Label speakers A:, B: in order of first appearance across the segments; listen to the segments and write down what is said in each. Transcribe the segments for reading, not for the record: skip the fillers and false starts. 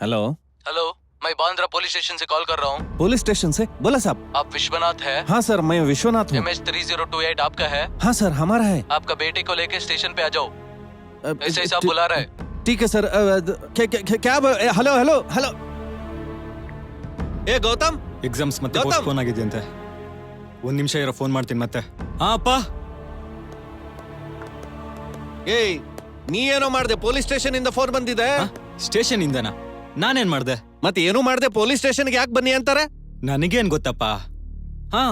A: Hello
B: hello, मैं Bandra police station से call कर रहा हूँ।
A: पुलिस स्टेशन से बोला साहब।
B: आप विश्वनाथ है?
A: हाँ सर, मैं विश्वनाथ हूँ।
B: MH3028 आपका है?
A: हाँ सर, हमारा है।
B: आपका बेटे को लेके स्टेशन पे आ जाओ, ऐसे ही साहब बुला रहे।
A: ठीक है सर। क्या हेलो हेलो हेलो ಏ ಗೌತಮ್,
C: ಎಕ್ಸಾಮ್ಸ್ ಮತ್ತೆ ಪೋಸ್ಟ್ಪೋನ್ ಆಗಿದೆ ಅಂತೆ. ಒಂದ್ ನಿಮಿಷ ಇರೋ, ಫೋನ್ ಮಾಡ್ತೀನಿ ಮತ್ತೆ. ಹಾ ಅಪ್ಪ.
A: ಏಯ್, ನೀ ಏನೋ ಮಾಡ್ದೆ? ಪೊಲೀಸ್ ಸ್ಟೇಷನ್ ಇಂದ ಫೋನ್ ಬಂದಿದೆ.
C: ಸ್ಟೇಷನ್ ಇಂದನಾ? ನಾನೇನ್ ಮಾಡ್ದೆ?
A: ಮತ್ತೆ ಏನು ಮಾಡ್ದೆ? ಪೊಲೀಸ್ ಸ್ಟೇಷನ್ಗೆ ಯಾಕೆ ಬನ್ನಿ ಅಂತಾರೆ?
C: ನನಗೇನ್ ಗೊತ್ತಪ್ಪ. ಹಾ,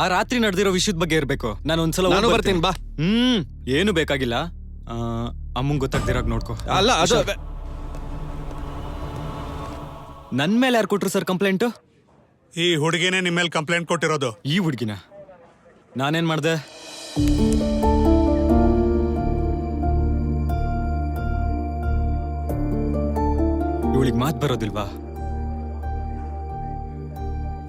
C: ಆ ರಾತ್ರಿ ನಡೆದಿರೋ ವಿಷಯದ ಬಗ್ಗೆ ಇರ್ಬೇಕು. ನಾನು ಒಂದ್ಸಲ
A: ನಾನು ಬರ್ತೀನಿ ಬಾ.
C: ಏನು ಬೇಕಾಗಿಲ್ಲ, ಅಮ್ಮಂಗ್ ಗೊತ್ತಾಗ್ದಿರಾಗ ನೋಡ್ಕೋ.
A: ಅಲ್ಲ ಅದು
C: ನನ್ ಮೇಲೆ ಯಾರು ಕೊಟ್ರು ಸರ್ ಕಂಪ್ಲೇಂಟ್?
D: ಈ ಹುಡುಗಿನೇ ನಿಮ್ಮ ಮೇಲೆ ಕಂಪ್ಲೇಂಟ್ ಕೊಟ್ಟಿರೋದು.
C: ಈ ಹುಡುಗಿನ ನಾನೇನ್ ಮಾಡ್ದೆ? ಇವಳಿಗೆ ಮಾತ್ ಬರೋದಿಲ್ವಾ?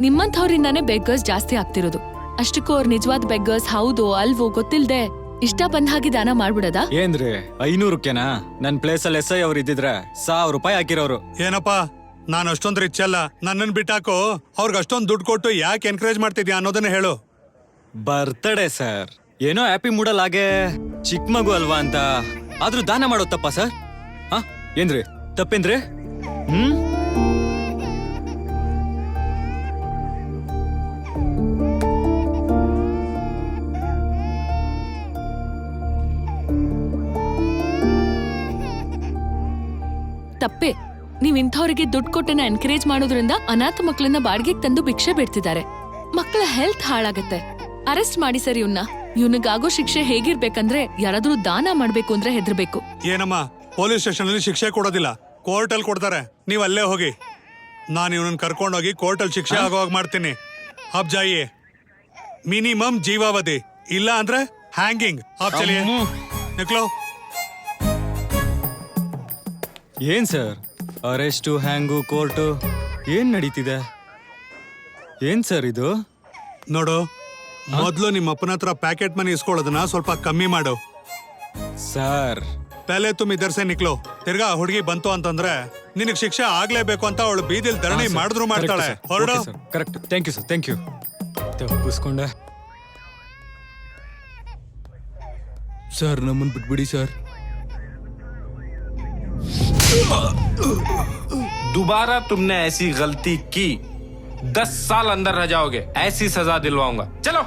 E: ನಿಮ್ಮಂಥವ್ರಿಂದಾನೇ ಬೆಗ್ಗರ್ಸ್ ಜಾಸ್ತಿ ಆಗ್ತಿರೋದು. ಅಷ್ಟಕ್ಕೂ ಅವ್ರು ನಿಜವಾದ ಬೆಗ್ಗರ್ಸ್ ಹೌದೋ ಅಲ್ವೋ ಗೊತ್ತಿಲ್ದೆ ಇಷ್ಟ ಬಂದ ಹಾಗೆ ದಾನ ಮಾಡ್ಬಿಡದ?
C: ಏನ್ರಿ 500ಕ್ಕೆನಾ? ನನ್ ಪ್ಲೇಸ್ ಅಲ್ಲಿ SI ಅವ್ರು ಇದ್ದಿದ್ರೆ 1000 ರೂಪಾಯಿ ಹಾಕಿರೋರು.
D: ಏನಪ್ಪಾ, ನಾನು ಅಷ್ಟೊಂದು ರಿಚ್ ಅಲ್ಲ, ನನ್ನನ್ ಬಿಟ್ಟಾಕು. ಅವ್ರಿಗೆ ಅಷ್ಟೊಂದು ದುಡ್ಡು ಕೊಟ್ಟು ಯಾಕೆ ಎನ್ಕರೇಜ್ ಮಾಡ್ತಿದ್ಯಾ ಅನ್ನೋದನ್ನ ಹೇಳು.
C: ಬರ್ತಡೇ ಸರ್, ಏನೋ ಹ್ಯಾಪಿ ಮೂಡಲ್ ಹಾಗೆ ಚಿಕ್ಕ ಮಗು ಅಲ್ವಾ ಅಂತ. ಆದ್ರೂ ದಾನ ಮಾಡೋ ತಪ್ಪ ಸರ್? ಹಾ ಏನ್ರಿ ತಪ್ಪೇನ್ರಿ?
E: ತಪ್ಪೆ. ನೀವ್ ಇಂಥವ್ರಿಗೆ ದುಡ್ಡು ಕೊಟ್ಟನ ಎನ್ಕರೇಜ್ ಮಾಡೋದ್ರಿಂದ ಅನಾಥ ಮಕ್ಕಳನ್ನ ಬಾಡಿಗೆಗೆ ತಂದು ಭಿಕ್ಷೆ ಬಿಡ್ತಿದ್ದಾರೆ. ಮಕ್ಕಳ ಹೆಲ್ತ್ ಹಾಳಾಗತ್ತೆ. ಅರೆಸ್ಟ್ ಮಾಡಿ ಸರ್ ಇವ್ನ. ಇವನಿಗಾಗೋ ಶಿಕ್ಷೆ ಹೇಗಿರ್ಬೇಕಂದ್ರೆ ಯಾರಾದ್ರೂ ದಾನ ಮಾಡ್ಬೇಕು ಅಂದ್ರೆ ಹೆದರ್ಬೇಕು.
D: ಏನಮ್ಮ, ಪೊಲೀಸ್ ಸ್ಟೇಷನ್ ಅಲ್ಲಿ ಶಿಕ್ಷೆ ಕೊಡೋದಿಲ್ಲ, ಕೋರ್ಟ್ ಅಲ್ಲಿ ಕೊಡ್ತಾರೆ. ನೀವ್ ಅಲ್ಲೇ ಹೋಗಿ. ನಾನು ಇವನನ್ನ ಕರ್ಕೊಂಡೋಗಿ ಕೋರ್ಟ್ ಅಲ್ಲಿ ಶಿಕ್ಷೆ ಆಗೋವಾಗ ಮಾಡ್ತೀನಿ. ಅಬ್ ಜಾಯಿಯೇ. ಮಿನಿಮಮ್ ಜೀವಾವಧಿ, ಇಲ್ಲ ಅಂದ್ರೆ ಹ್ಯಾಂಗಿಂಗ್. ಅಬ್ ಚಲಿಯೇ, ನಿಕ್ಲೋ.
C: ಏನ್ ಸರ್ ಅರೆಸ್ಟು, ಹ್ಯಾಂಗು, ಕೋರ್ಟು ಏನ್ ನಡೀತಿದೆ? ಏನ್ ಸರ್ ಇದು?
D: ನೋಡು, ಮೊದ್ಲು ನಿಮ್ಮ ಅಪ್ಪನ ಹತ್ರ ಪ್ಯಾಕೆಟ್ ಮನಿ ಇಸ್ಕೊಳ್ಳೋದನ್ನ ಸ್ವಲ್ಪ ಕಮ್ಮಿ ಮಾಡು.
C: ಸರ್
D: ಪೆಲೆ ತುಮ್ ಇದರ್ ಸೆ ನಿಕ್ಲೋ. ತಿರ್ಗಾ ಹುಡುಗಿ ಬಂತು ಅಂತಂದ್ರೆ ನಿನಗ್ ಶಿಕ್ಷೆ ಆಗ್ಲೇಬೇಕು ಅಂತ ಅವಳು ಬೀದಿಲ್ ಧರಣಿ ಮಾಡಿದ್ರು ಮಾಡ್ತಾಳೆ. ಹೊರಡು.
C: Correct. Thank you sir, thank you. ತಪ್ಪಿಸ್ಕೊಂಡೆ
F: ಸರ್, ನಮ್ಮನ್ ಬಿಟ್ಬಿಡಿ ಸರ್.
G: दोबारा तुमने ऐसी गलती की 10 साल अंदर रह जाओगे. ऐसी सजा दिलवाऊंगा. चलो.